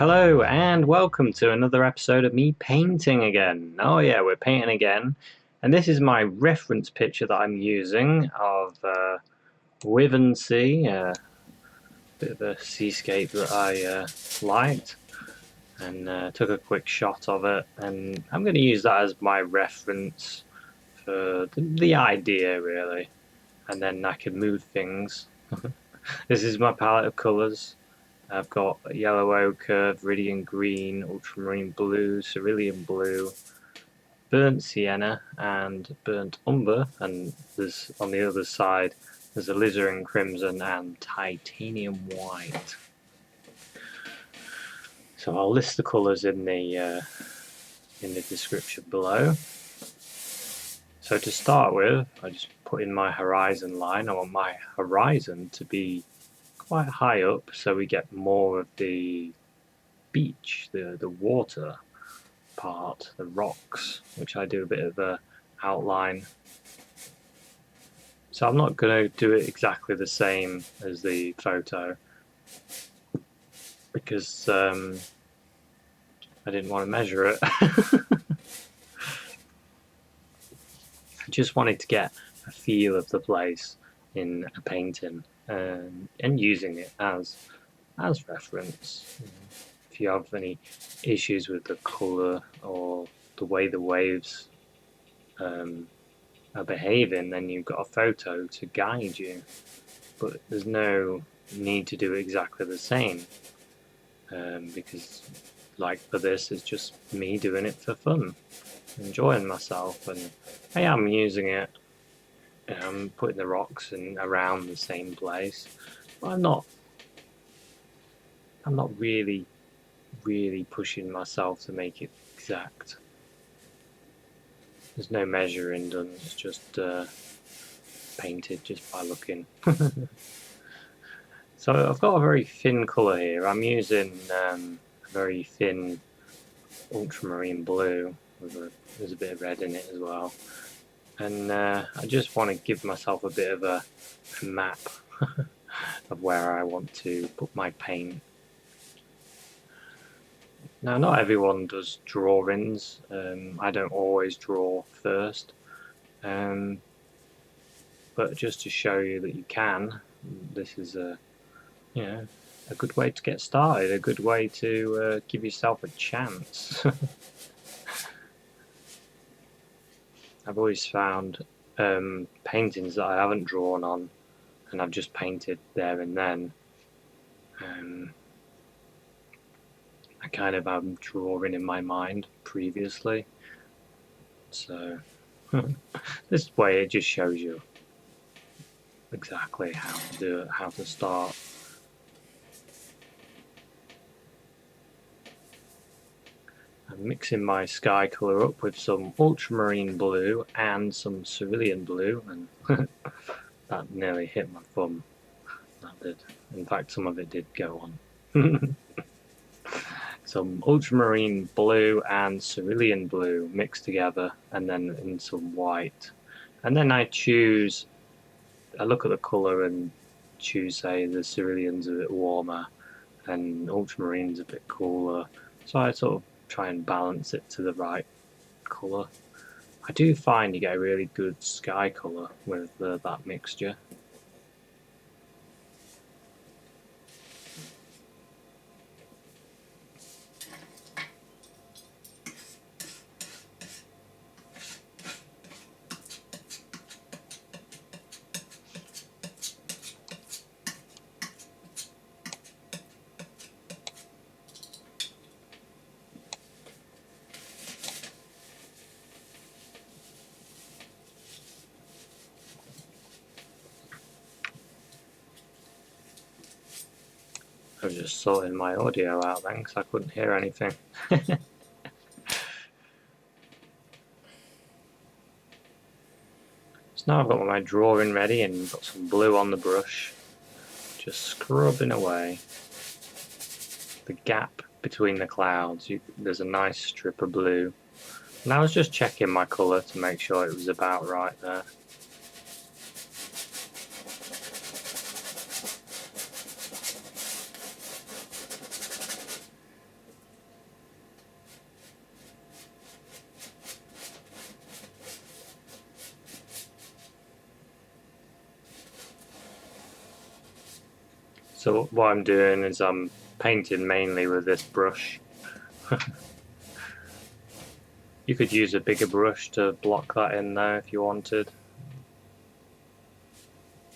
Hello and welcome to another episode of me painting again. Oh yeah, we're painting again. And this is my reference picture that I'm using of Withensea, a bit of a seascape that I liked and took a quick shot of it. And I'm going to use that as my reference for the idea really. And then I can move things. This is my palette of colours. I've got yellow ochre, viridian green, ultramarine blue, cerulean blue, burnt sienna, and burnt umber. And there's on the other side, there's alizarin crimson and titanium white. So I'll list the colours in the description below. So to start with, I just put in my horizon line. I want my horizon to be quite high up so we get more of the beach, the water part, the rocks, which I do a bit of a outline. So I'm not going to do it exactly the same as the photo because I didn't want to measure it. I just wanted to get a feel of the place in a painting and using it as reference. If you have any issues with the colour or the way the waves are behaving, then you've got a photo to guide you. But there's no need to do exactly the same because, like for this, it's just me doing it for fun, enjoying myself, and I am using it. I'm putting the rocks in around the same place, but I'm not really pushing myself to make it exact. There's no measuring done, it's just painted just by looking. So I've got a very thin colour here. I'm using a very thin ultramarine blue. There's a bit of red in it as well. And I just want to give myself a bit of a map of where I want to put my paint. Now, not everyone does drawings. I don't always draw first. But just to show you that you can, this is a good way to get started, a good way to give yourself a chance. I've always found paintings that I haven't drawn on and I've just painted there and then. I kind of am drawing in my mind previously. So this way it just shows you exactly how to do it, how to start. I'm mixing my sky colour up with some ultramarine blue and some cerulean blue, and that nearly hit my thumb. That did. In fact, some of it did go on. Some ultramarine blue and cerulean blue mixed together, and then in some white. And then I look at the colour and choose, say, the cerulean's a bit warmer and ultramarine's a bit cooler. So I sort of try and balance it to the right colour. I do find you get a really good sky colour with that mixture. I was just sorting my audio out then because I couldn't hear anything. So now I've got my drawing ready and got some blue on the brush, just scrubbing away the gap between the clouds. There's a nice strip of blue, and I was just checking my colour to make sure it was about right there. So what I'm doing is I'm painting mainly with this brush. You could use a bigger brush to block that in there if you wanted.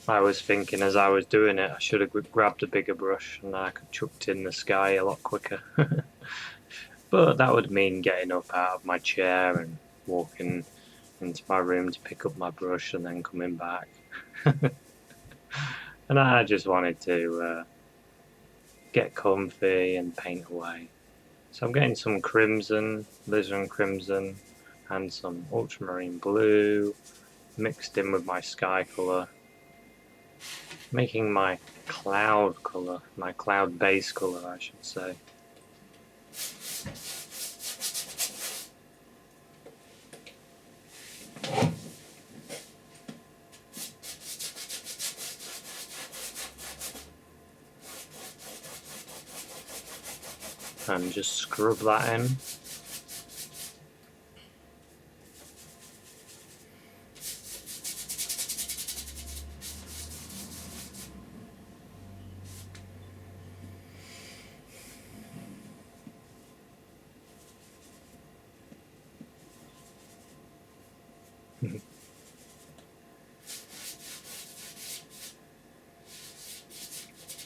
I was thinking as I was doing it, I should have grabbed a bigger brush and I could chucked in the sky a lot quicker. But that would mean getting up out of my chair and walking into my room to pick up my brush and then coming back. And I just wanted to get comfy and paint away. So I'm getting some crimson, alizarin crimson, and some ultramarine blue mixed in with my sky colour, making my cloud colour, my cloud base colour I should say. And just scrub that in.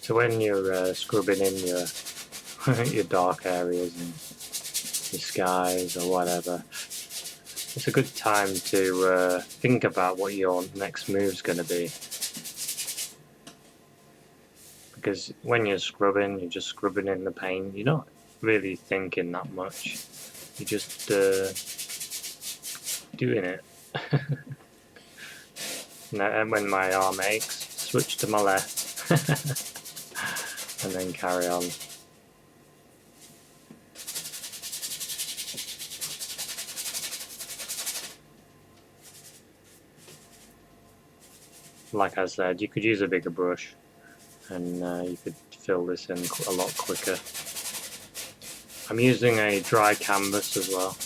So when you're scrubbing in your your dark areas and your skies or whatever, it's a good time to think about what your next move's going to be. Because when you're scrubbing, you're just scrubbing in the paint. You're not really thinking that much. You're just doing it. And when my arm aches, switch to my left. And then carry on. Like I said, you could use a bigger brush and you could fill this in a lot quicker. I'm using a dry canvas as well.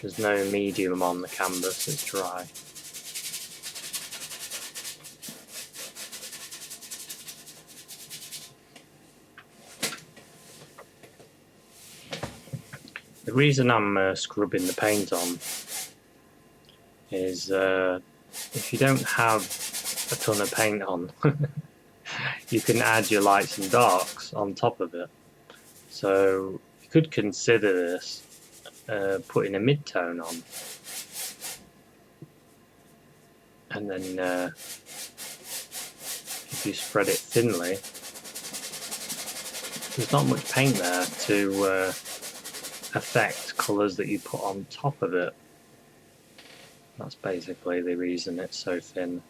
There's no medium on the canvas, it's dry. The reason I'm scrubbing the paint on is if you don't have a ton of paint on, you can add your lights and darks on top of it. So you could consider this putting a mid-tone on, and then if you spread it thinly, there's not much paint there to affect colours that you put on top of it. That's basically the reason it's so thin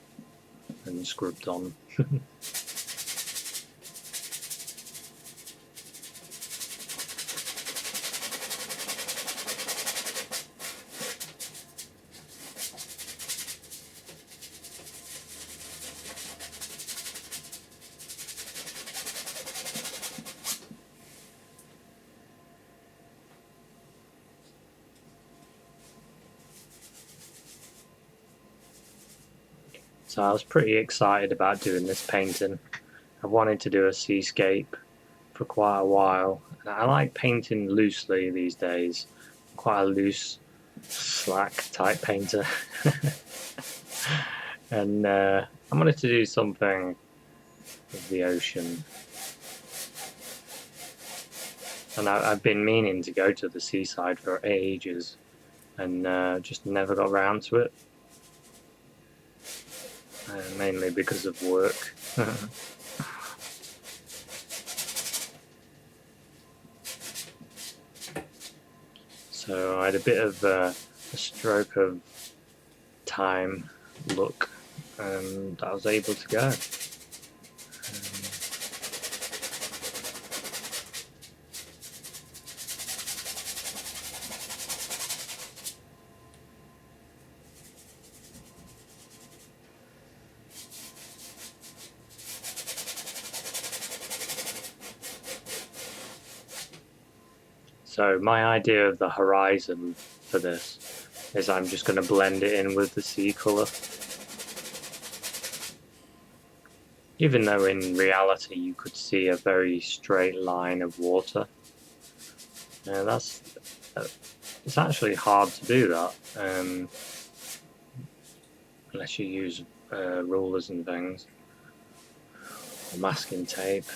and scrubbed on. So I was pretty excited about doing this painting. I wanted to do a seascape for quite a while. I like painting loosely these days. I'm quite a loose, slack type painter. And I wanted to do something with the ocean. And I've been meaning to go to the seaside for ages and just never got around to it. Mainly because of work. So I had a bit of a stroke of time, luck, and I was able to go. So my idea of the horizon for this is I'm just going to blend it in with the sea colour. even though in reality you could see a very straight line of water. It's actually hard to do that, unless you use rulers and things, or masking tape.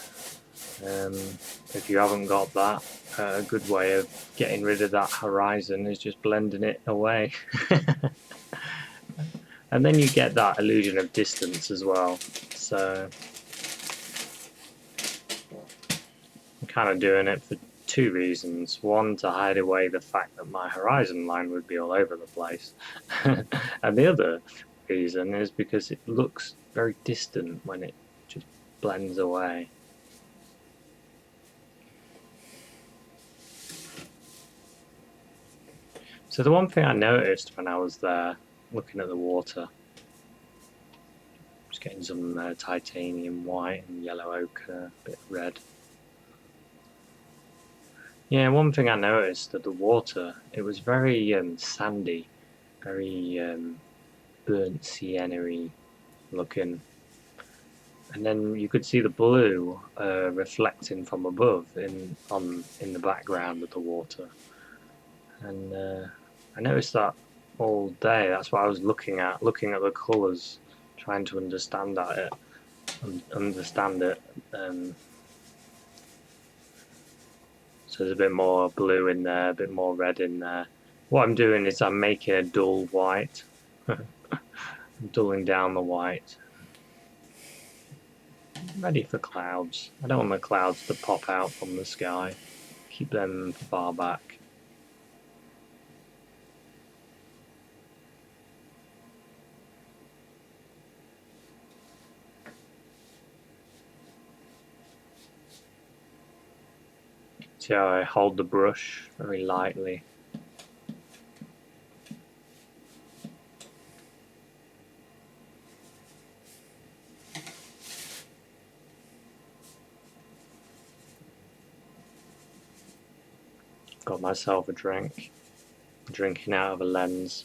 If you haven't got that, a good way of getting rid of that horizon is just blending it away. And then you get that illusion of distance as well. So I'm kind of doing it for two reasons. One, to hide away the fact that my horizon line would be all over the place. And the other reason is because it looks very distant when it just blends away. So the one thing I noticed when I was there, looking at the water, just getting some titanium white and yellow ochre, a bit red. Yeah, one thing I noticed at the water, it was very sandy, very burnt sienna-y looking. And then you could see the blue reflecting from above in the background of the water. And I noticed that all day. That's what I was looking at the colours, trying to understand it. So there's a bit more blue in there, a bit more red in there. What I'm doing is I'm making a dull white. I'm dulling down the white. Ready for clouds. I don't want the clouds to pop out from the sky. Keep them far back. See how I hold the brush very lightly. Got myself a drink. Drinking out of a lens.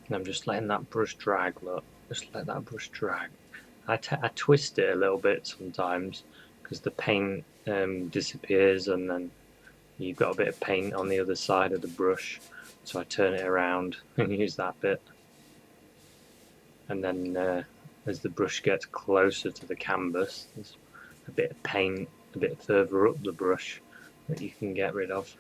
And I'm just letting that brush drag, look. Just let that brush drag. I twist it a little bit sometimes because the paint disappears and then you've got a bit of paint on the other side of the brush. So I turn it around and use that bit. And then as the brush gets closer to the canvas, there's a bit of paint a bit further up the brush that you can get rid of.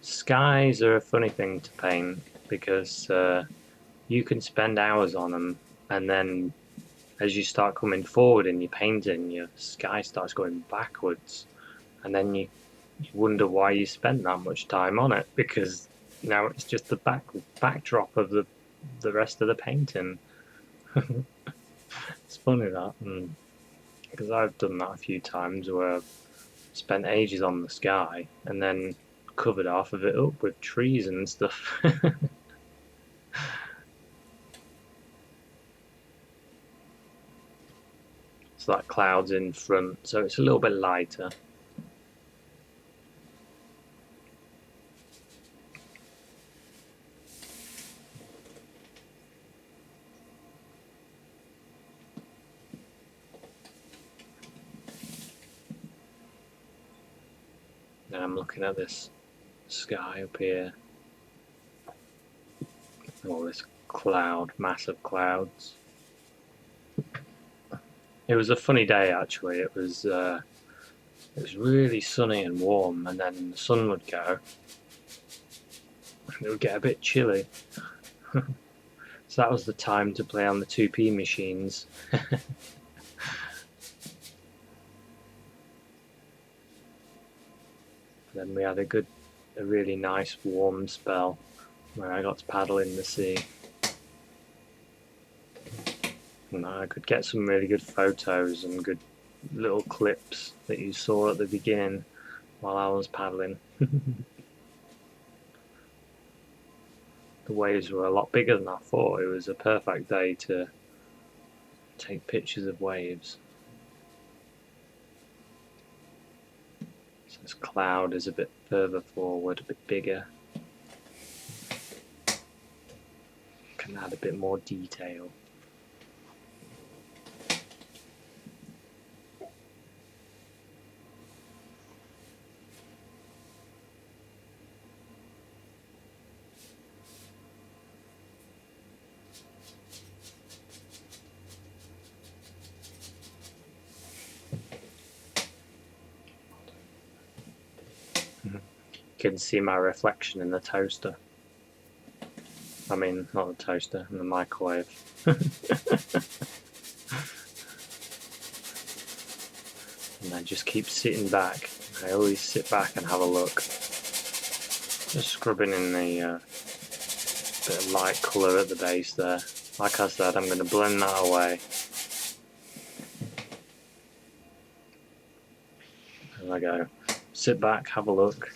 Skies are a funny thing to paint because you can spend hours on them, and then as you start coming forward in your painting, your sky starts going backwards, and then you wonder why you spent that much time on it, because now it's just the backdrop of the rest of the painting. It's funny that, because I've done that a few times where I've spent ages on the sky and then covered half of it up with trees and stuff. It's like clouds in front, so it's a little bit lighter. Then I'm looking at this sky up here. All this cloud, massive clouds. It was a funny day actually. It was really sunny and warm, and then the sun would go, and it would get a bit chilly. So that was the time to play on the 2p machines. Then we had a really nice warm spell where I got to paddle in the sea. And I could get some really good photos and good little clips that you saw at the beginning while I was paddling. The waves were a lot bigger than I thought. It was a perfect day to take pictures of waves. So this cloud is a bit further forward, a bit bigger. Can add a bit more detail. You can see my reflection in the toaster. I mean, not the toaster, in the microwave. And I just keep sitting back. I always sit back and have a look. Just scrubbing in the bit of light colour at the base there. Like I said, I'm going to blend that away. There I go. Sit back, have a look.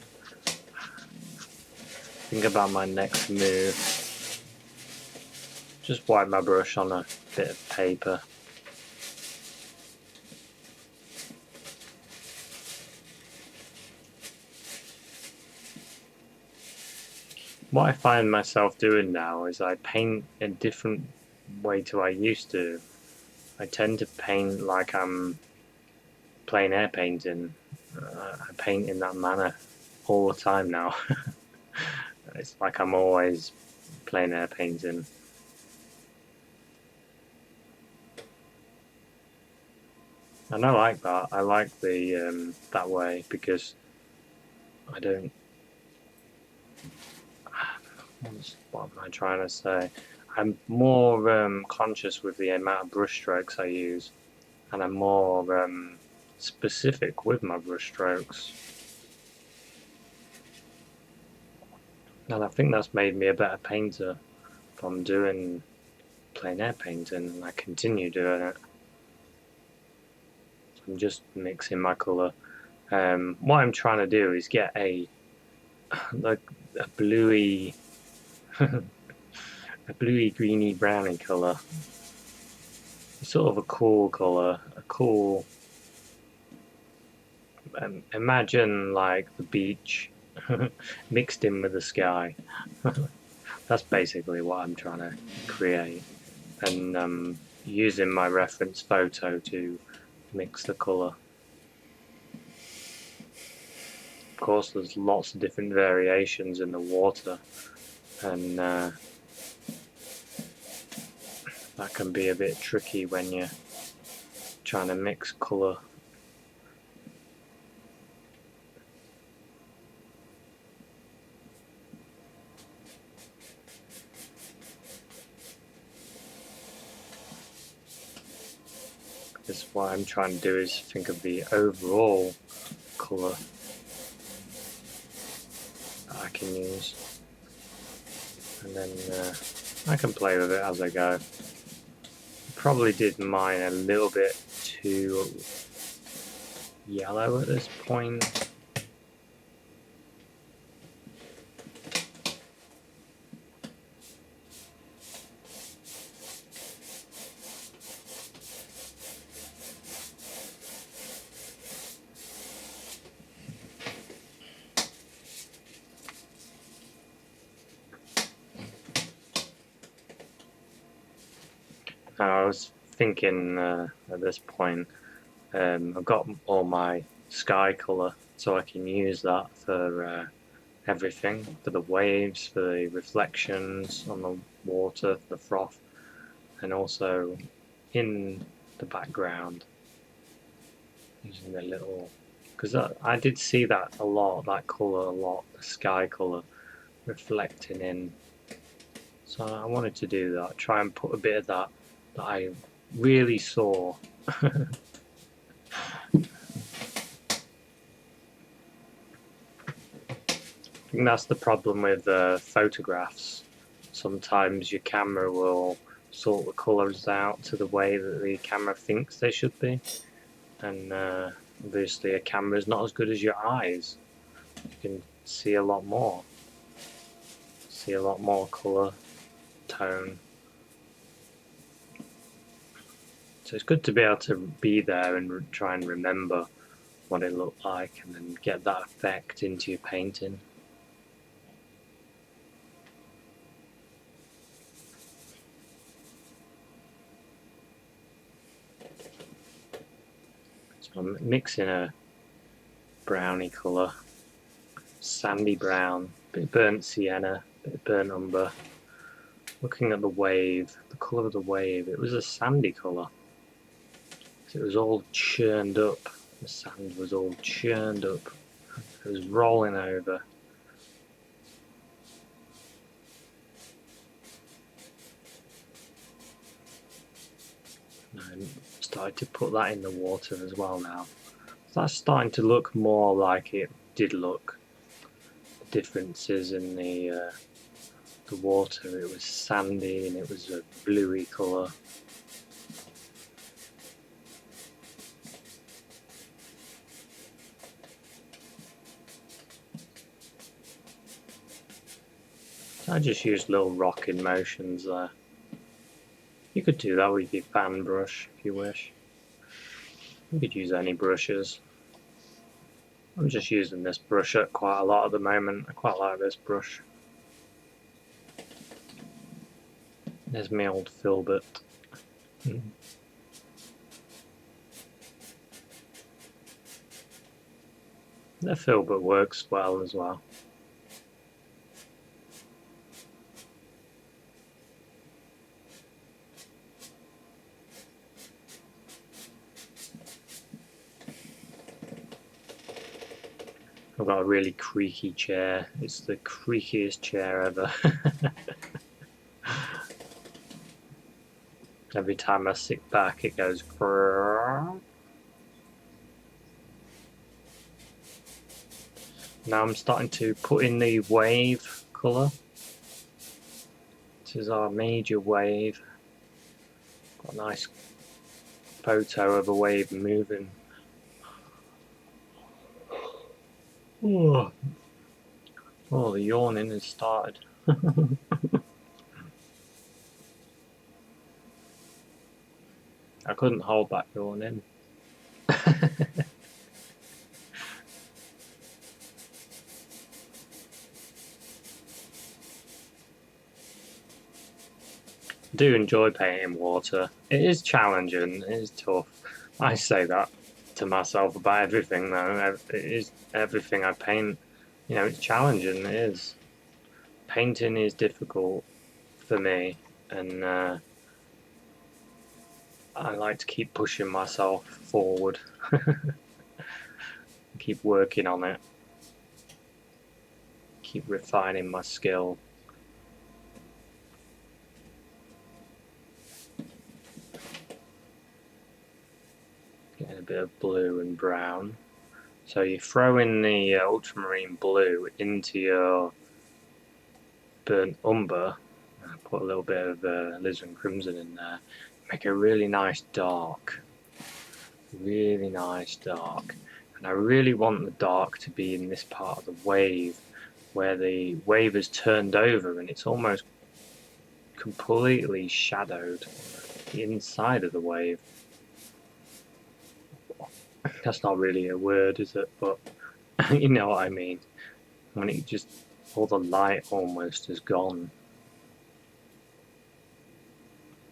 Think about my next move. Just wipe my brush on a bit of paper. What I find myself doing now is I paint a different way to I used to. I tend to paint like I'm plein air painting. I paint in that manner all the time now. It's like I'm always plein air painting. And I like that. I like the that way because I don't. What am I trying to say? I'm more conscious with the amount of brush strokes I use, and I'm more specific with my brush strokes. And I think that's made me a better painter from doing plein air painting, and I continue doing it. I'm just mixing my colour. What I'm trying to do is get a bluey, a bluey, greeny, browny colour. Sort of a cool colour, a cool. Imagine like the beach mixed in with the sky. That's basically what I'm trying to create, and using my reference photo to mix the colour. Of course, there's lots of different variations in the water, and that can be a bit tricky when you're trying to mix colour. Because what I'm trying to do is think of the overall colour that I can use, and then I can play with it as I go. Probably did mine a little bit too yellow at this point. I was thinking at this point, I've got all my sky colour, so I can use that for everything, for the waves, for the reflections on the water, for the froth, and also in the background, using the little, because I did see that a lot, that colour a lot, the sky colour reflecting in. So I wanted to do that, try and put a bit of that I really saw. I think that's the problem with photographs. Sometimes your camera will sort the colours out to the way that the camera thinks they should be, and Obviously a camera is not as good as your eyes. You can see a lot more. See a lot more colour, tone. So it's good to be able to be there and try and remember what it looked like and then get that effect into your painting. So I'm mixing a browny colour, sandy brown, bit of burnt sienna, bit of burnt umber. Looking at the wave, the colour of the wave, it was a sandy colour. It was all churned up. The sand was all churned up. It was rolling over. And I started to put that in the water as well now. So that's starting to look more like it did look. The differences in the water. It was sandy and it was a bluey colour. I just used little rocking motions there. You could do that with your fan brush if you wish. You could use any brushes. I'm just using this brush up quite a lot at the moment. I quite like this brush. There's my old filbert. The filbert works well as well. I've got a really creaky chair. It's the creakiest chair ever. Every time I sit back it goes grrrr. Now I'm starting to put in the wave colour. This is our major wave. Got a nice photo of a wave moving. Oh, the yawning has started. I couldn't hold back yawning. I do enjoy painting water. It is challenging, it is tough. I say that to myself about everything though. It is everything I paint. You know, it's challenging, it is. Painting is difficult for me, and I like to keep pushing myself forward. Keep working on it. Keep refining my skill. Getting a bit of blue and brown. So you throw in the ultramarine blue into your burnt umber. Put a little bit of alizarin crimson in there. Make a really nice dark. Really nice dark. And I really want the dark to be in this part of the wave, where the wave has turned over and it's almost completely shadowed the inside of the wave. That's not really a word, is it? But you know what I mean. When it just, all the light almost is gone.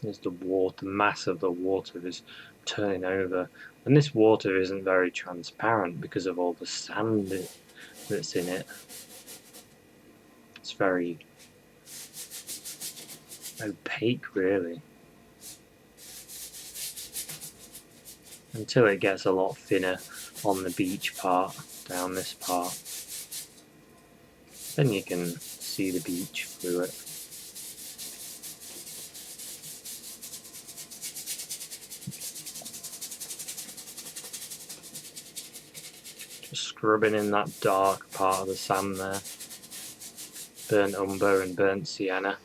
There's the water, the mass of the water is turning over. And this water isn't very transparent because of all the sand that's in it. It's very opaque, really. Until it gets a lot thinner on the beach part, down this part. Then you can see the beach through it. Just scrubbing in that dark part of the sand there. Burnt umber and burnt sienna.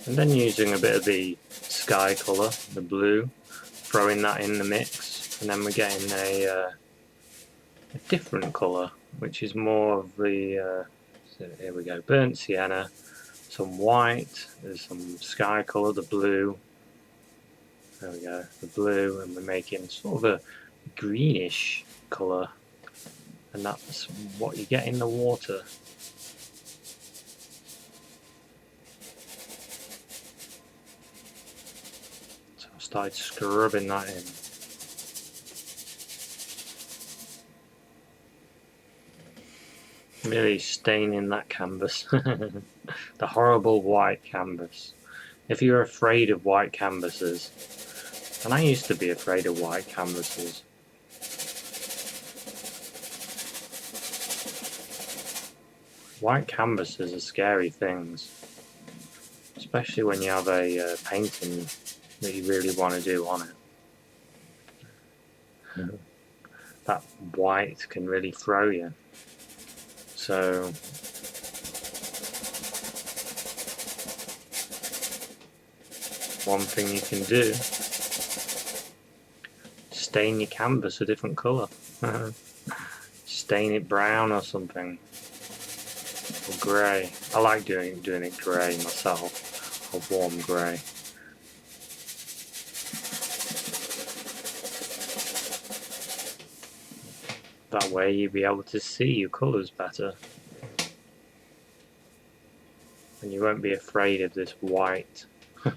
And then using a bit of the sky colour, the blue, throwing that in the mix, and then we're getting a different colour, which is more of the, so here we go, burnt sienna, some white, there's some sky colour, the blue, there we go, the blue, and we're making sort of a greenish colour, and that's what you get in the water. So I started scrubbing that in. Really staining that canvas. The horrible white canvas. If you're afraid of white canvases, and I used to be afraid of white canvases, white canvases are scary things, especially when you have a painting that you really want to do on it. That white can really throw you. So one thing you can do, stain your canvas a different colour. Stain it brown or something, or grey. I like doing it grey myself, a warm grey. That way you'll be able to see your colours better. And you won't be afraid of this white. And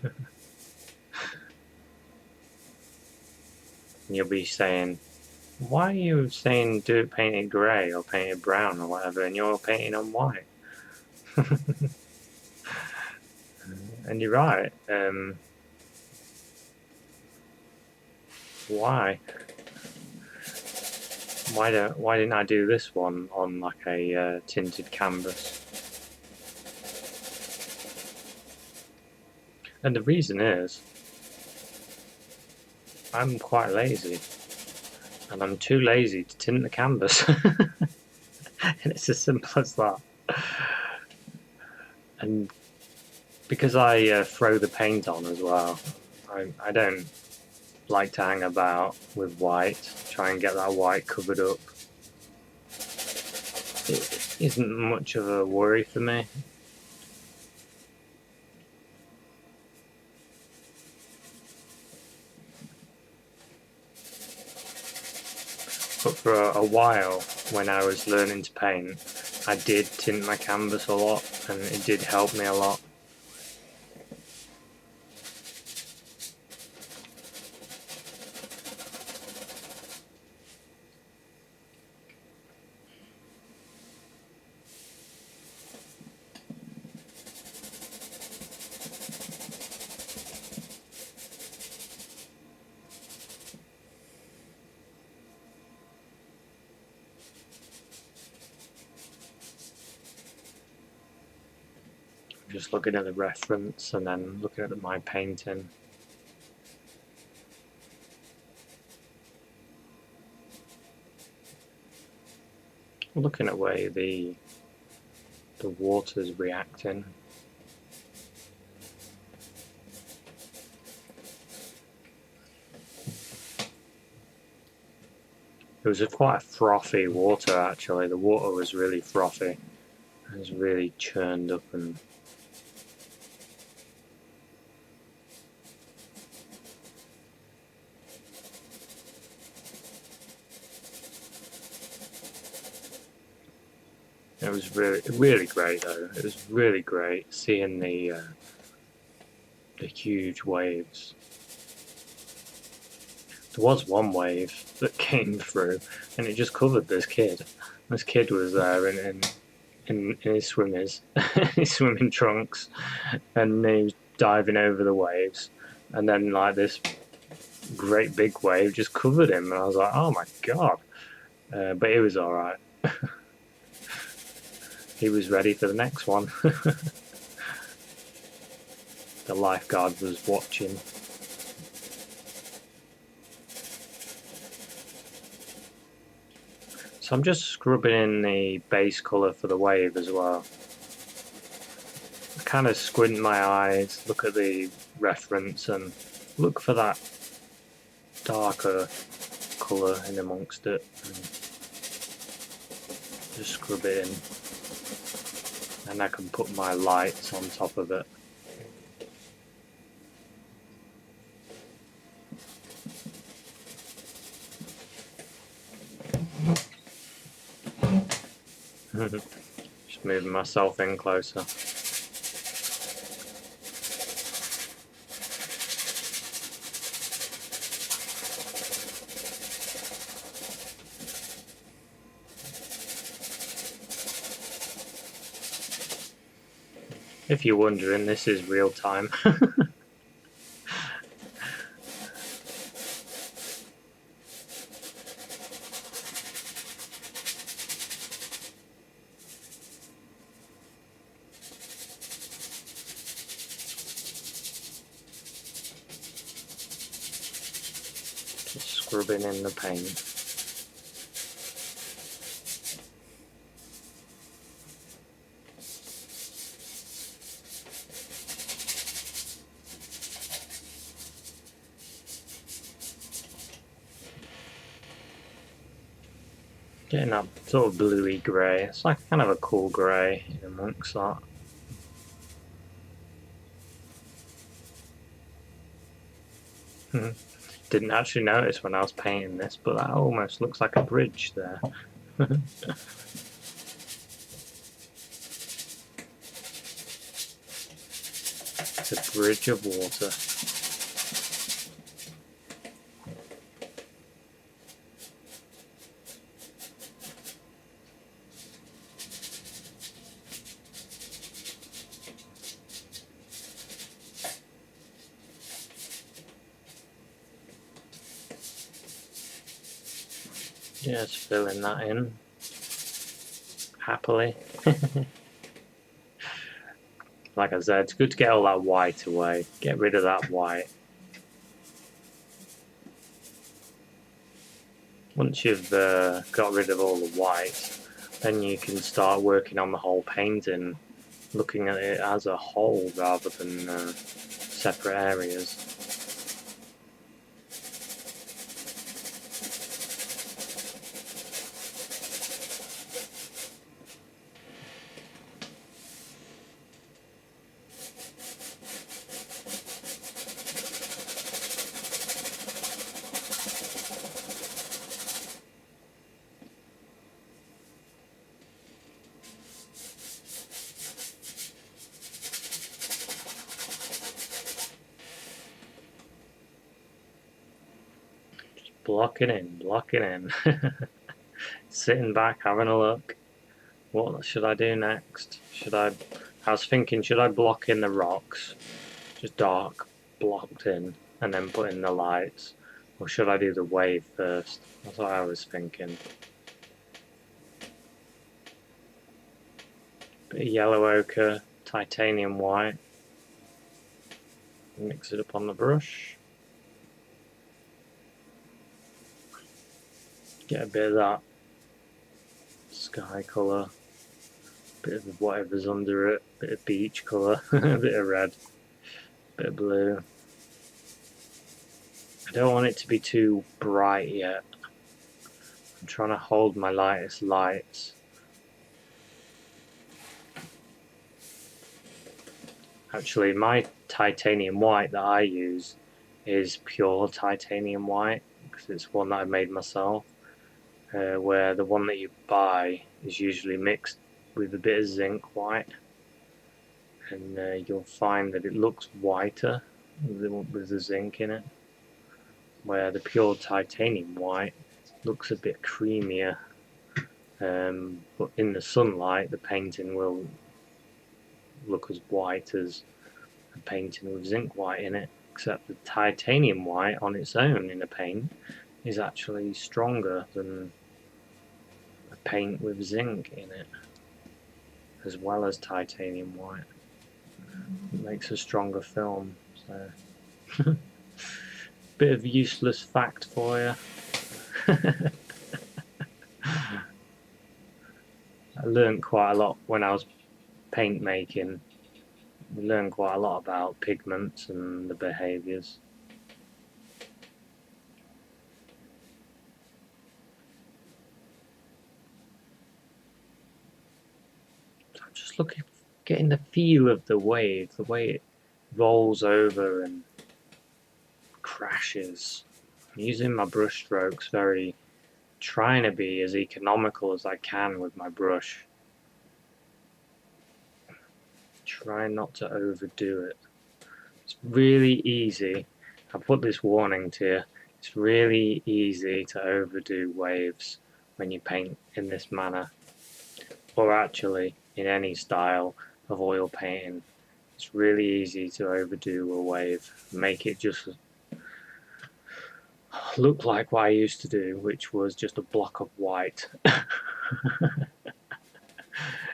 you'll be saying, why are you saying paint it grey or paint it brown or whatever, and you're painting on white? And you're right. Why? Why didn't I do this one on like a tinted canvas? And the reason is, I'm quite lazy, and I'm too lazy to tint the canvas. And it's as simple as that. And because I throw the paint on as well, I don't like to hang about with white, try and get that white covered up. It isn't much of a worry for me. But for a while, when I was learning to paint, I did tint my canvas a lot, and it did help me a lot. Just looking at the reference and then looking at my painting. Looking at where the water's reacting. It was quite a frothy water actually. The water was really frothy. It was really churned up and it was really great though. It was really great seeing the huge waves. There was one wave that came through, and it just covered this kid. This kid was there in his swimmers, his swimming trunks, and he was diving over the waves, and then like this great big wave just covered him, and I was like, oh my god! But it was all right. He was ready for the next one. The lifeguard was watching. So I'm just scrubbing in the base colour for the wave as well. kind of squint my eyes, look at the reference and look for that darker colour in amongst it and just scrub it in, and I can put my lights on top of it. Just moving myself in closer. If you're wondering, this is real time. Just scrubbing in the paint. Getting that sort of bluey grey. It's like kind of a cool grey in amongst that. Didn't actually notice when I was painting this, but that almost looks like a bridge there. It's a bridge of water. Just filling that in happily. Like I said, it's good to get all that white away. Get rid of that white. Once you've got rid of all the white, then you can start working on the whole painting, looking at it as a whole rather than separate areas. Blocking in. Sitting back, having a look. What should I do next? I was thinking, should I block in the rocks? Just dark, blocked in, and then put in the lights? Or should I do the wave first? That's what I was thinking. Bit of yellow ochre, titanium white. Mix it up on the brush. Get a bit of that sky colour, bit of whatever's under it, bit of beach colour, a bit of red, bit of blue. I don't want it to be too bright yet. I'm trying to hold my lightest lights. Actually, my titanium white that I use is pure titanium white, because it's one that I made myself. Where the one that you buy is usually mixed with a bit of zinc white, and you'll find that it looks whiter with the zinc in it, where the pure titanium white looks a bit creamier, but in the sunlight the painting will look as white as a painting with zinc white in it, except the titanium white on its own in a paint is actually stronger than paint with zinc in it, as well as titanium white. It makes a stronger film. So bit of useless fact for you. I learned quite a lot when I was paint making, We learn quite a lot about pigments and the behaviours. So I'm just getting the feel of the wave, the way it rolls over and crashes. I'm using my brush strokes trying to be as economical as I can with my brush. Try not to overdo it. It's really easy. I put this warning to you. It's really easy to overdo waves when you paint in this manner, or actually in any style of oil painting. It's really easy to overdo a wave, make it just look like what I used to do, which was just a block of white.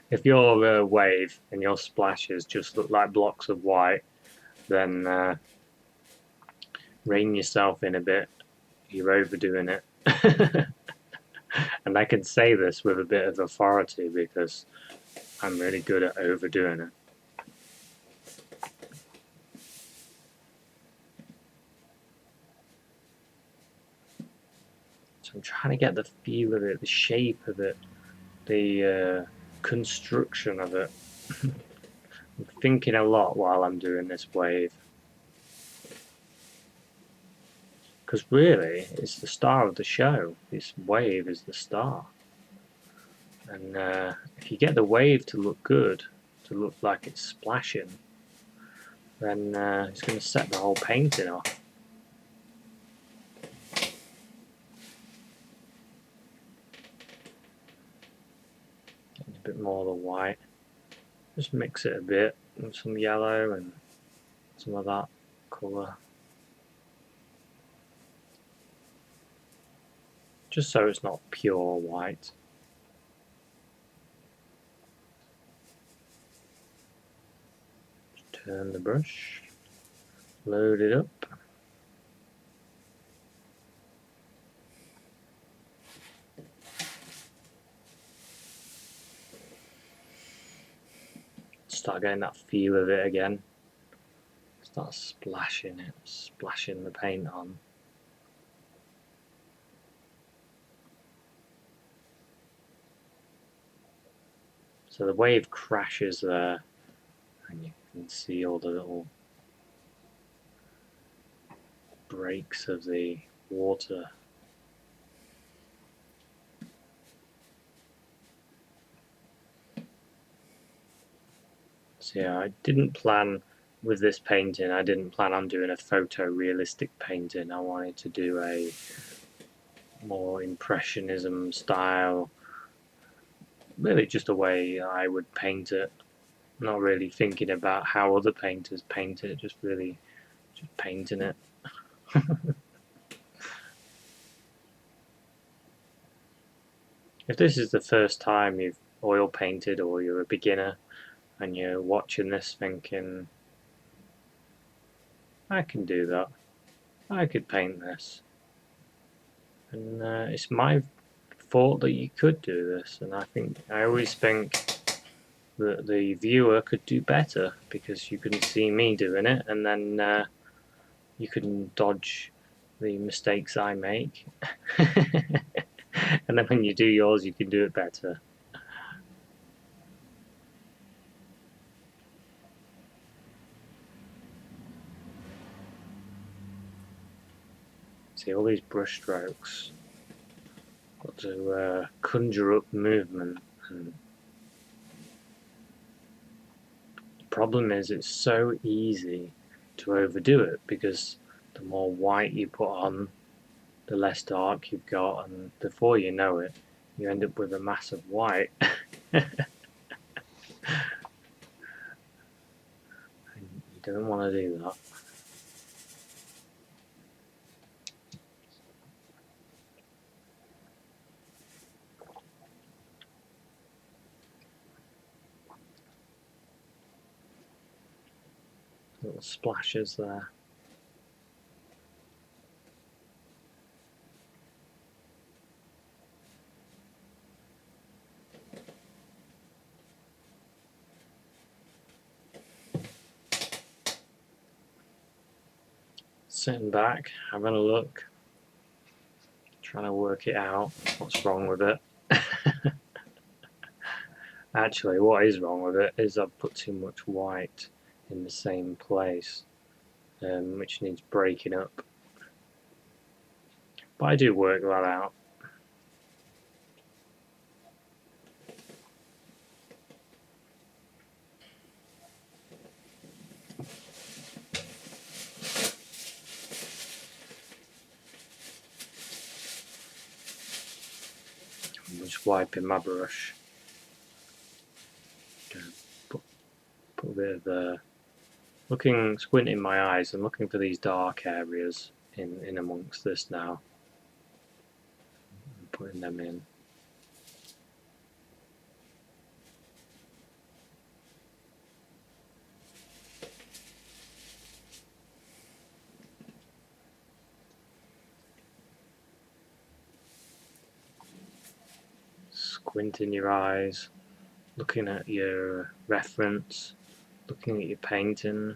If your wave and your splashes just look like blocks of white, then rein yourself in a bit. You're overdoing it. And I can say this with a bit of authority because I'm really good at overdoing it. So I'm trying to get the feel of it, the shape of it, the construction of it. I'm thinking a lot while I'm doing this wave. Because really, it's the star of the show. This wave is the star. And if you get the wave to look good, to look like it's splashing, then it's going to set the whole painting off. Getting a bit more of the white. Just mix it a bit with some yellow and some of that colour. Just so it's not pure white. Turn the brush, load it up. Start getting that feel of it again. Start splashing it, splashing the paint on. So the wave crashes there, and you can see all the little breaks of the water. So yeah, I didn't plan with this painting, I didn't plan on doing a photorealistic painting. I wanted to do a more impressionism style, really just a way I would paint it, not really thinking about how other painters paint it, just painting it. If this is the first time you've oil painted or you're a beginner and you're watching this thinking, I can do that, I could paint this, and it's my fault that you could do this, and I always think that the viewer could do better because you can see me doing it, and then you can dodge the mistakes I make. And then when you do yours, you can do it better. See all these brush strokes. Got to conjure up movement. And the problem is it's so easy to overdo it because the more white you put on, the less dark you've got, and before you know it, you end up with a mass of white. And you don't want to do that. Little splashes there. sitting back, having a look, trying to work it out, what's wrong with it. Actually, what is wrong with it is I've put too much white in the same place, which needs breaking up. But I do work that out. I'm just wiping my brush. Put a bit of squinting my eyes and looking for these dark areas in amongst this now. And putting them in. Squinting your eyes, looking at your reference, looking at your painting.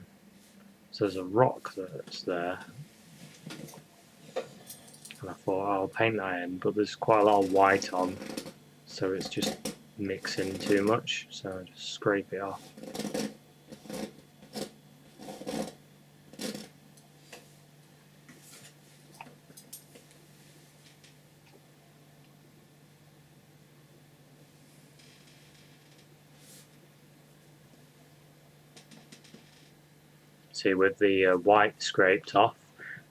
So there's a rock that's there, and I thought I'll paint that in, but there's quite a lot of white on, so it's just mixing too much, so I just scrape it off. See, with the white scraped off,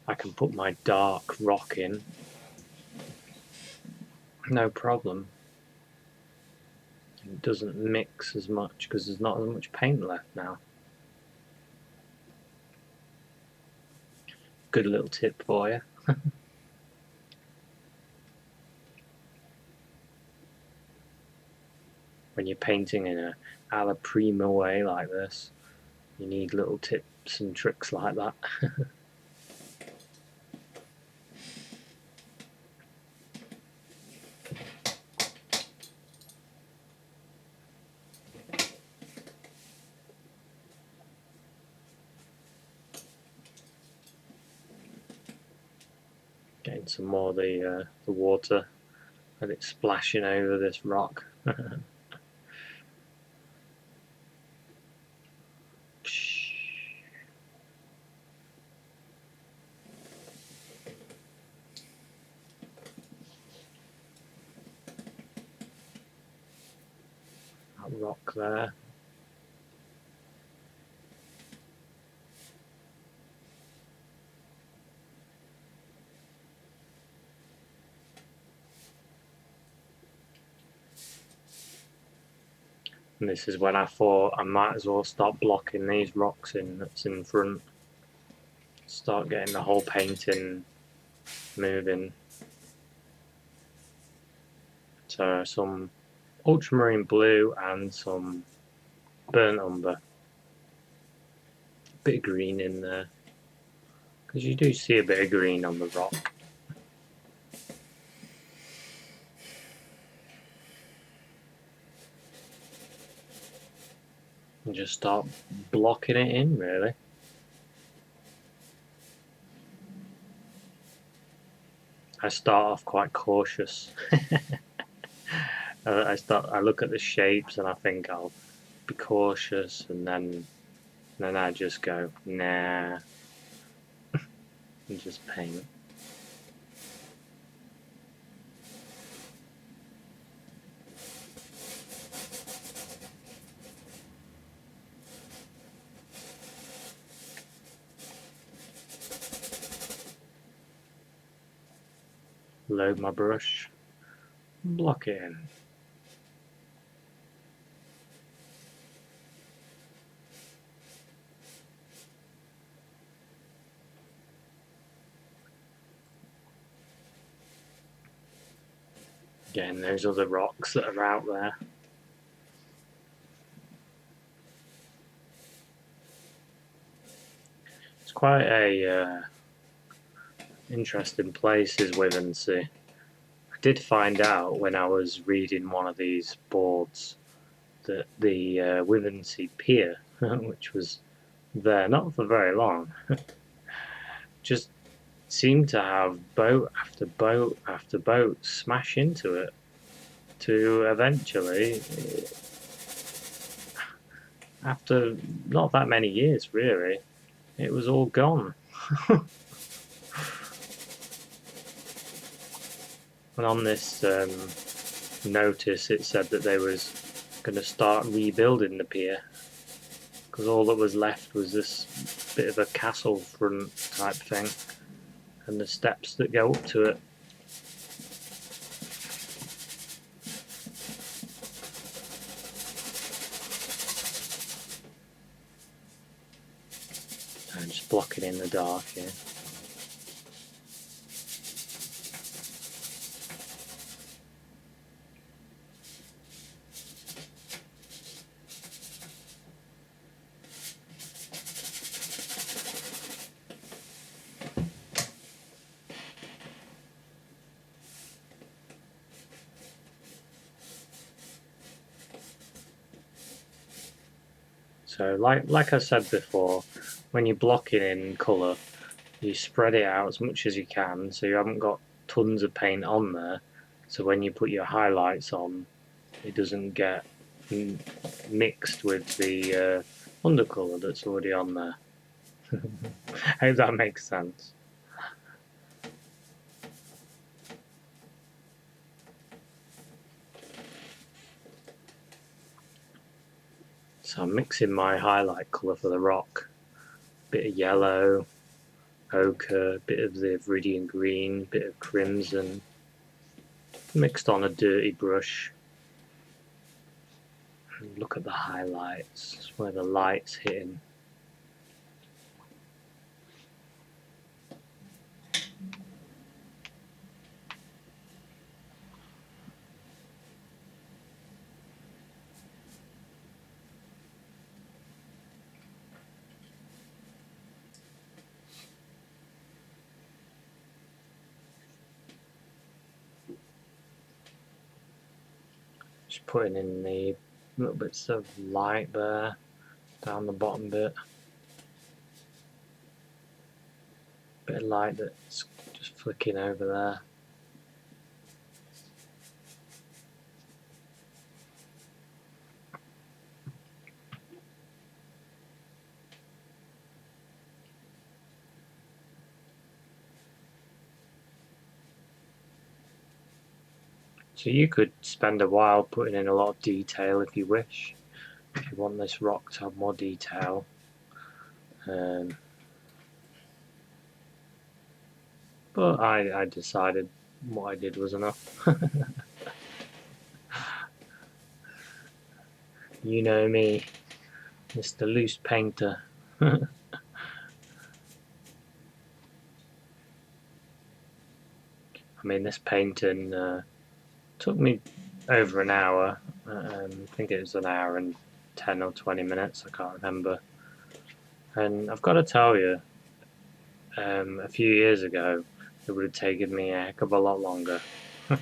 I can put my dark rock in. No problem. It doesn't mix as much because there's not as much paint left now. Good little tip for you. When you're painting in a alla prima way like this, you need little tips and tricks like that. Getting some more of the water and it's splashing over this rock. That rock there. And this is when I thought I might as well stop blocking these rocks in that's in front. Start getting the whole painting moving. So some ultramarine blue and some burnt umber. Bit of green in there. Because you do see a bit of green on the rock. And just start blocking it in, really. I start off quite cautious. I look at the shapes and I think I'll be cautious, and then I just go nah and just paint. Load my brush, block it in. Again, those other rocks that are out there. It's quite a interesting place, is Withensea. I did find out when I was reading one of these boards that the Withensea pier, which was there not for very long, just seemed to have boat after boat after boat smash into it to eventually, after not that many years really, it was all gone. And on this notice it said that they was going to start rebuilding the pier, because all that was left was this bit of a castle front type thing and the steps that go up to it. I'm just blocking in the dark here. So like I said before, when you're blocking in colour, you spread it out as much as you can so you haven't got tons of paint on there, so when you put your highlights on it doesn't get mixed with the undercolour that's already on there. I hope that makes sense. So I'm mixing my highlight colour for the rock. Bit of yellow, ochre, bit of the viridian green, bit of crimson, mixed on a dirty brush. And look at the highlights, where the light's hitting. Just putting in the little bits of light there, down the bottom bit. Bit of light that's just flicking over there. So you could spend a while putting in a lot of detail if you wish, if you want this rock to have more detail. But I decided what I did was enough. You know me, Mr. Loose Painter. I mean, this painting took me over an hour. I think it was an hour and 10 or 20 minutes, I can't remember. And I've got to tell you, a few years ago, it would have taken me a heck of a lot longer. A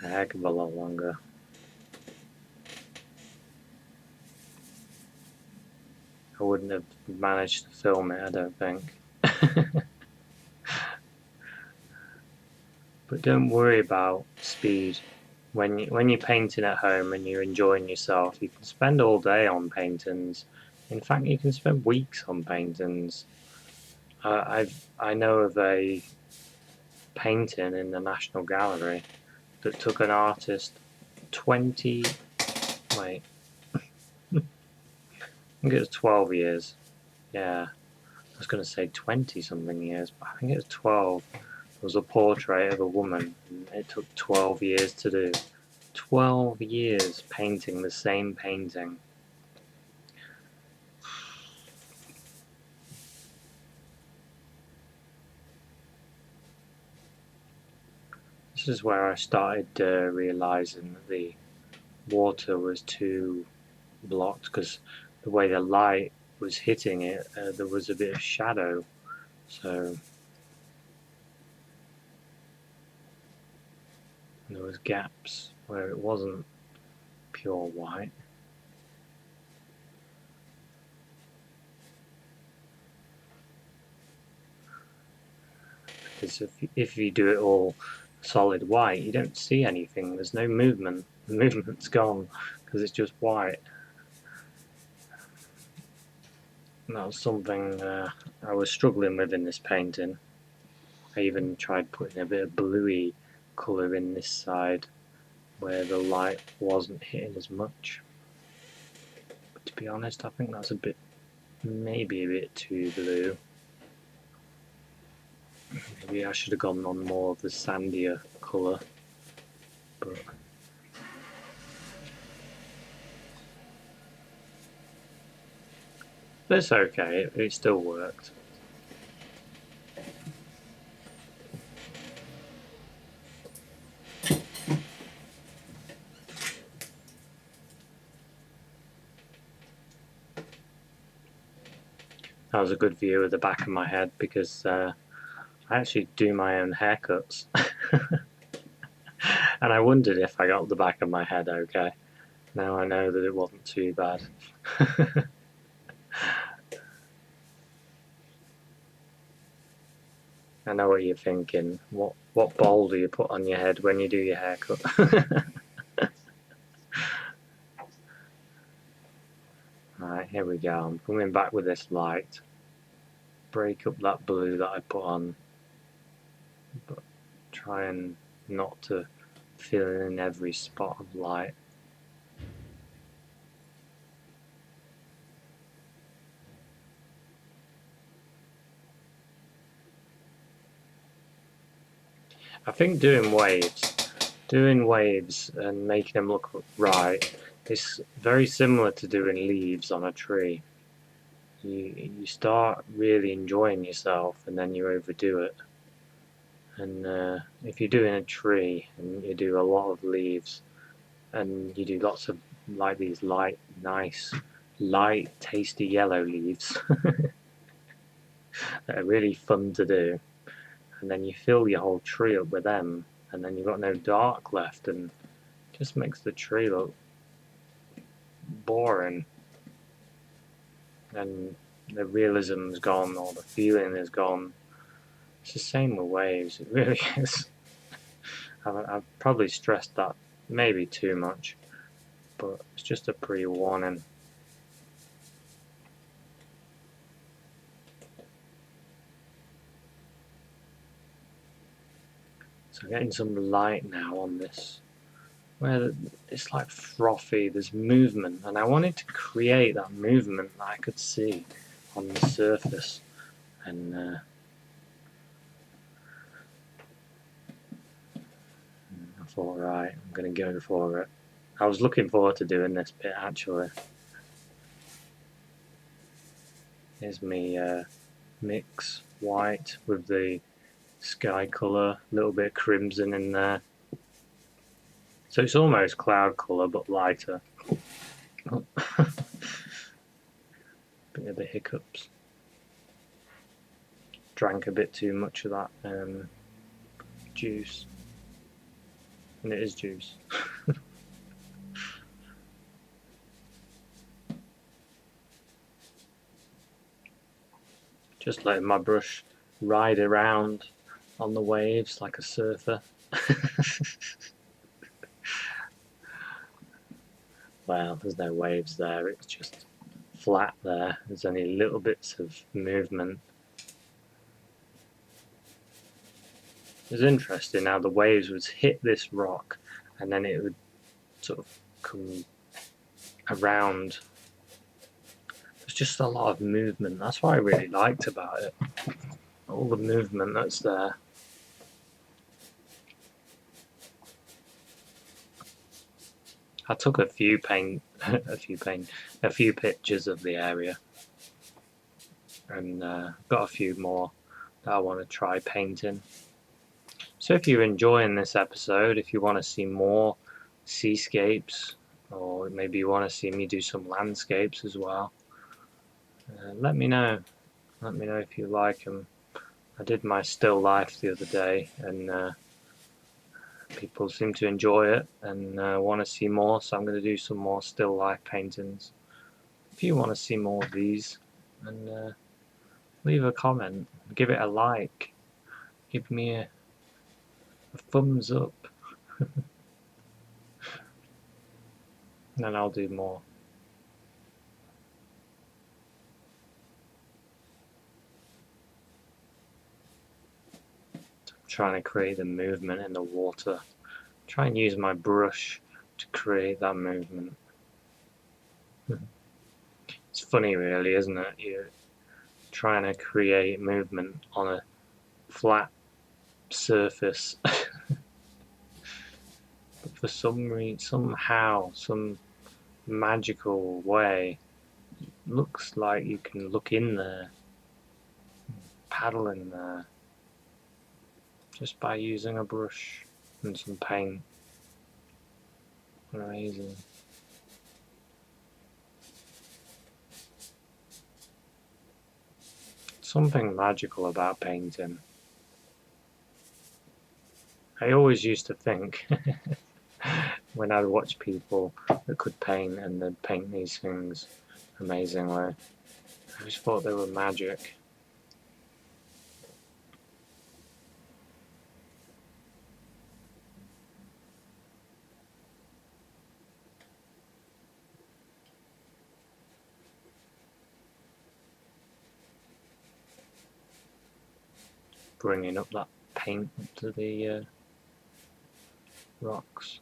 heck of a lot longer. I wouldn't have managed to film it, I don't think. But don't worry about speed. When you're painting at home and you're enjoying yourself, you can spend all day on paintings. In fact, you can spend weeks on paintings. I know of a painting in the National Gallery that took an artist 20. Wait, I think it was 12 years. Yeah, I was going to say 20 something years, but I think it was 12. It was a portrait of a woman, and it took 12 years to do. 12 years painting the same painting. This is where I started realizing that the water was too blocked, because the way the light was hitting it, there was a bit of shadow. So there was gaps where it wasn't pure white. Because if you do it all solid white, you don't see anything. There's no movement. The movement's gone because it's just white. And that was something I was struggling with in this painting. I even tried putting a bit of bluey colour in this side where the light wasn't hitting as much. But to be honest, I think that's maybe a bit too blue. Maybe I should have gone on more of the sandier colour, but it's okay, it still worked. That was a good view of the back of my head because I actually do my own haircuts. And I wondered if I got the back of my head okay. Now I know that it wasn't too bad. I know what you're thinking. What bowl do you put on your head when you do your haircut? Alright, here we go. I'm coming back with this light. Break up that blue that I put on. But try and not to fill in every spot of light. I think doing waves and making them look right is very similar to doing leaves on a tree. You start really enjoying yourself and then you overdo it. And if you're doing a tree and you do a lot of leaves and you do lots of like these nice, light, tasty yellow leaves that are really fun to do, and then you fill your whole tree up with them, and then you've got no dark left, and it just makes the tree look boring, and the realism's gone, or the feeling is gone. It's the same with waves, it really is. I've probably stressed that maybe too much, but it's just a pre-warning. So getting some light now on this, where it's like frothy, there's movement, and I wanted to create that movement that I could see on the surface. And I thought, right, I'm going to go for it. I was looking forward to doing this bit actually. Here's me mix white with the sky colour, a little bit of crimson in there. So it's almost cloud colour but lighter. Bit of the hiccups. Drank a bit too much of that juice. And it is juice. Just letting my brush ride around on the waves like a surfer. Well, there's no waves there, it's just flat there. There's only little bits of movement. It's interesting how the waves would hit this rock and then it would sort of come around. There's just a lot of movement. That's what I really liked about it. All the movement that's there. I took a few pictures of the area, and got a few more that I want to try painting. So if you're enjoying this episode, if you want to see more seascapes, or maybe you want to see me do some landscapes as well, let me know. Let me know if you like them. I did my still life the other day, and people seem to enjoy it and want to see more, so I'm going to do some more still life paintings. If you want to see more of these, and leave a comment, give it a like, Give me a thumbs up. Then I'll do more. I'm trying to create the movement in the water. Try and use my brush to create that movement. It's funny really, isn't it? You're trying to create movement on a flat surface. But for some reason, somehow, some magical way, it looks like you can look in there, paddle in there, just by using a brush and some paint. Amazing. Something magical about painting. I always used to think when I'd watch people that could paint and they'd paint these things amazingly, I just thought they were magic. Bringing up that paint up to the rocks.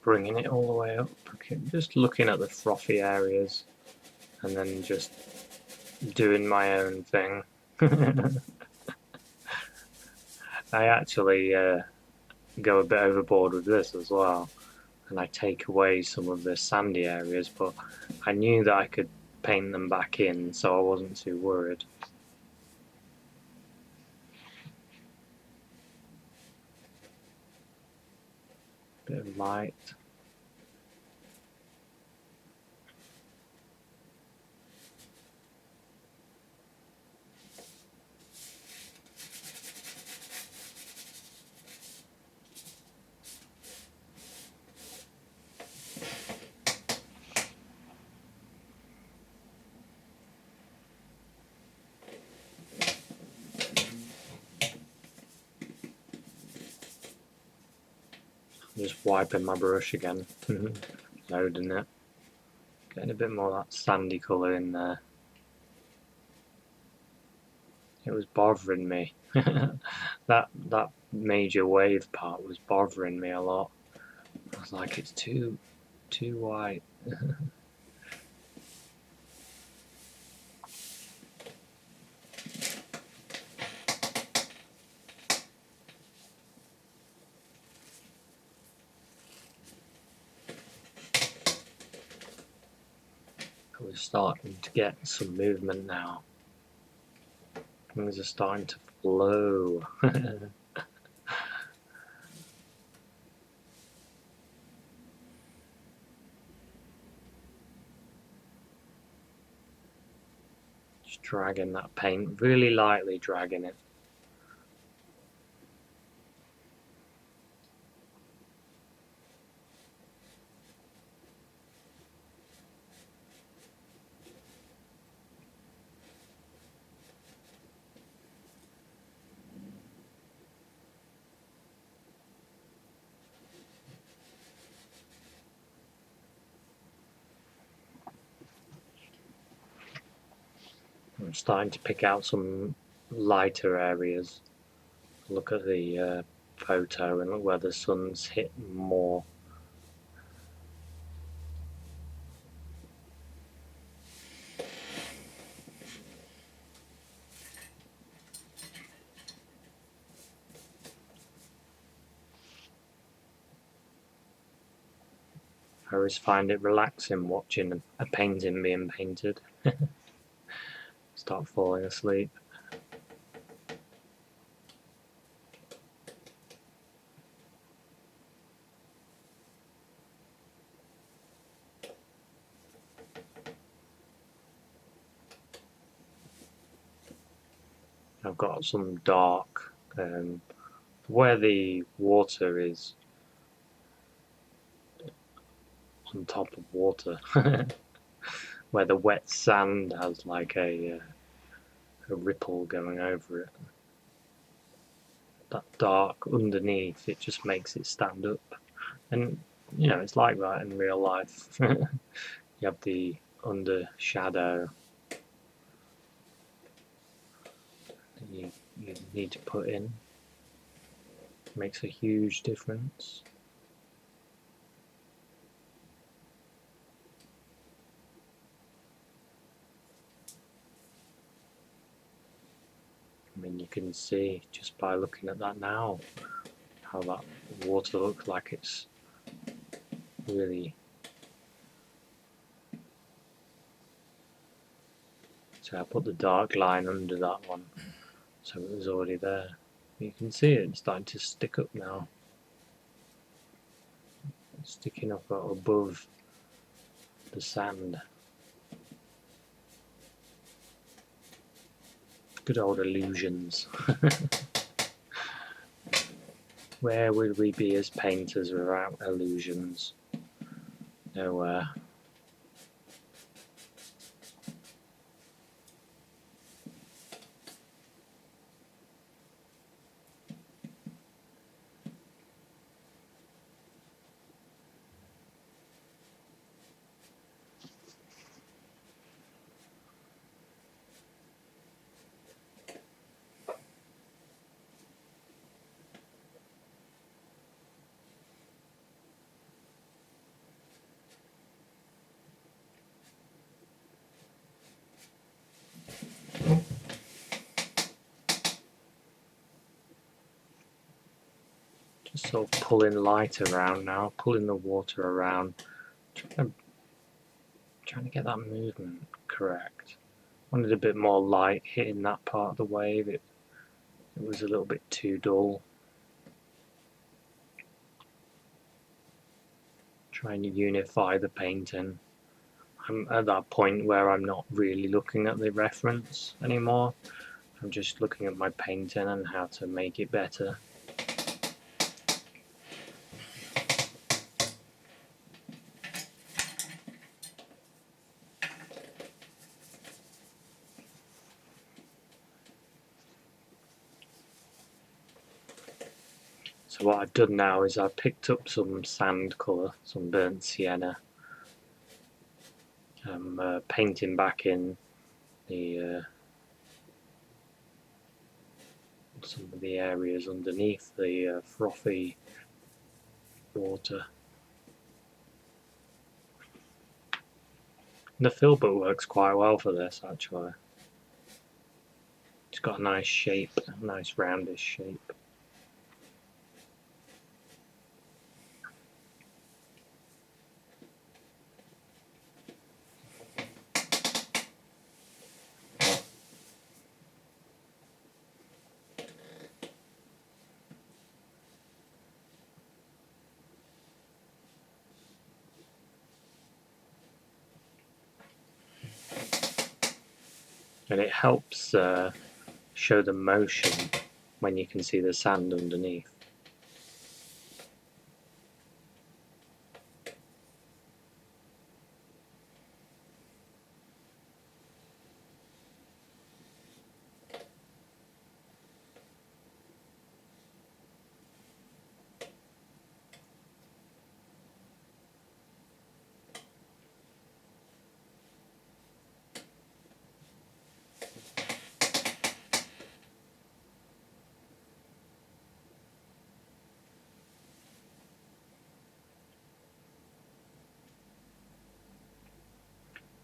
Bringing it all the way up, just looking at the frothy areas and then just doing my own thing. I actually go a bit overboard with this as well, and I take away some of the sandy areas, but I knew that I could paint them back in, so I wasn't too worried. Bit of light. Just wiping my brush again, loading it, getting a bit more of that sandy colour in there. It was bothering me. that major wave part was bothering me a lot. I was like, it's too white. We're starting to get some movement now. Things are starting to flow. Just dragging that paint, really lightly dragging it. I'm starting to pick out some lighter areas. Look at the photo and look where the sun's hit more. I always find it relaxing watching a painting being painted. start falling asleep. I've got some dark, where the water is on top of water, where the wet sand has like a ripple going over it. That dark underneath, it just makes it stand up. And, you know, it's like that in real life. You have the under shadow that you need to put in. It makes a huge difference. I mean, you can see just by looking at that now how that water looks like it's really. So I put the dark line under that one, so it was already there. You can see it starting to stick up now. It's sticking up above the sand. Good old illusions. Where would we be as painters without illusions? Nowhere. Just sort of pulling light around now, pulling the water around, trying to get that movement correct. Wanted a bit more light hitting that part of the wave. It was a little bit too dull. Trying to unify the painting. I'm at that point where I'm not really looking at the reference anymore. I'm just looking at my painting and how to make it better. So what I've done now is I've picked up some sand colour, some burnt sienna. I'm painting back in the some of the areas underneath the frothy water. And the filbert works quite well for this actually. It's got a nice shape, a nice roundish shape. And it helps show the motion when you can see the sand underneath.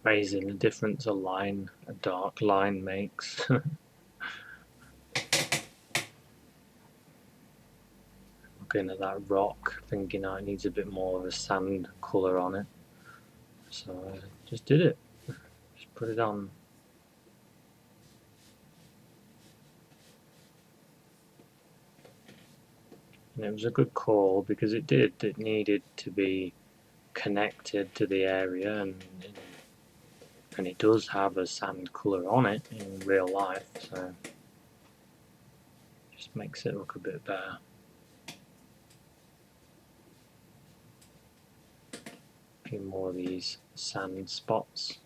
Amazing the difference a dark line makes. Looking at that rock, thinking it needs a bit more of a sand colour on it. So I just did it. Just put it on. And it was a good call because it needed to be connected to the area, and it does have a sand colour on it in real life, so just makes it look a bit better. A few more of these sand spots.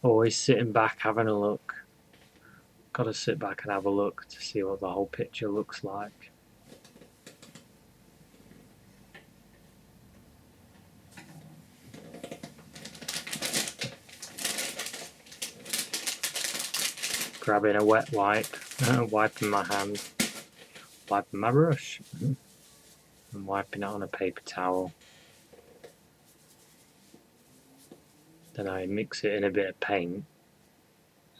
Always sitting back having a look. Got to sit back and have a look to see what the whole picture looks like. Grabbing a wet wipe, wiping my hand, wiping my brush, and wiping it on a paper towel. Then I mix it in a bit of paint,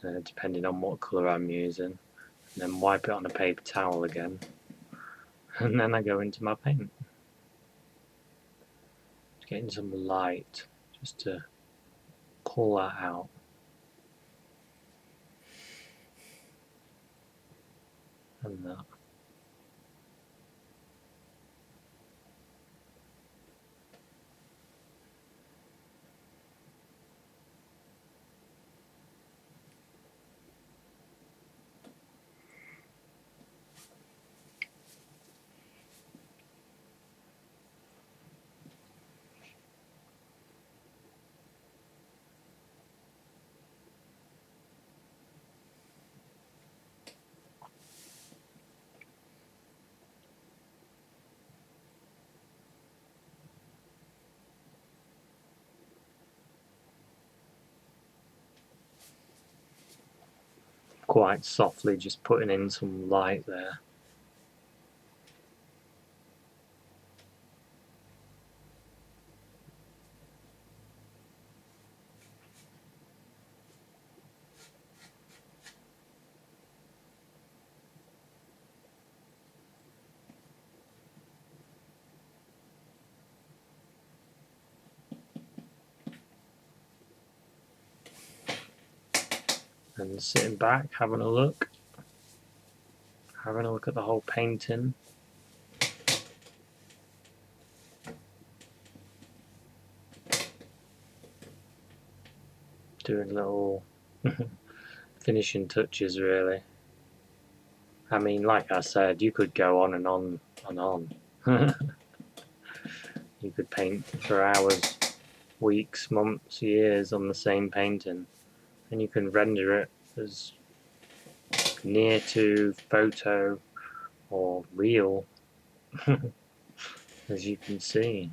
depending on what colour I'm using, and then wipe it on a paper towel again, and then I go into my paint. Just getting some light just to pull that out. And that. Quite softly, just putting in some light there. And sitting back, having a look at the whole painting. Doing little finishing touches, really. I mean, like I said, you could go on and on and on. You could paint for hours, weeks, months, years on the same painting. And you can render it as near to photo or real as you can see.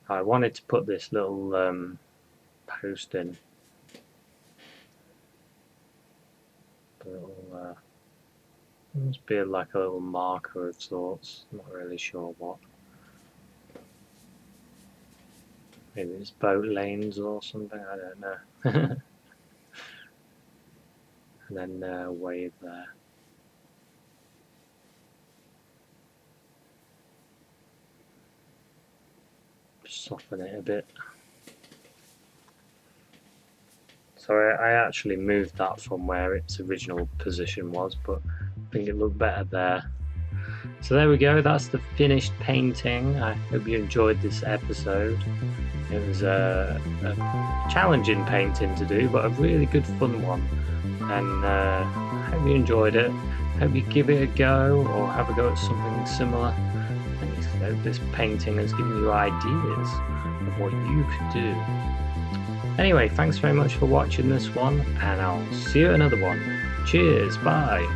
I wanted to put this little post in. It must be like a little marker of sorts, not really sure what. Maybe it's boat lanes or something, I don't know. And then a wave there. Soften it a bit. So I actually moved that from where its original position was, but I think it looked better there. So there we go, that's the finished painting. I hope you enjoyed this episode. It was a challenging painting to do, but a really good fun one. And I hope you enjoyed it. Hope you give it a go or have a go at something similar. And I hope this painting has given you ideas of what you could do. Anyway, thanks very much for watching this one, and I'll see you at another one. Cheers, bye.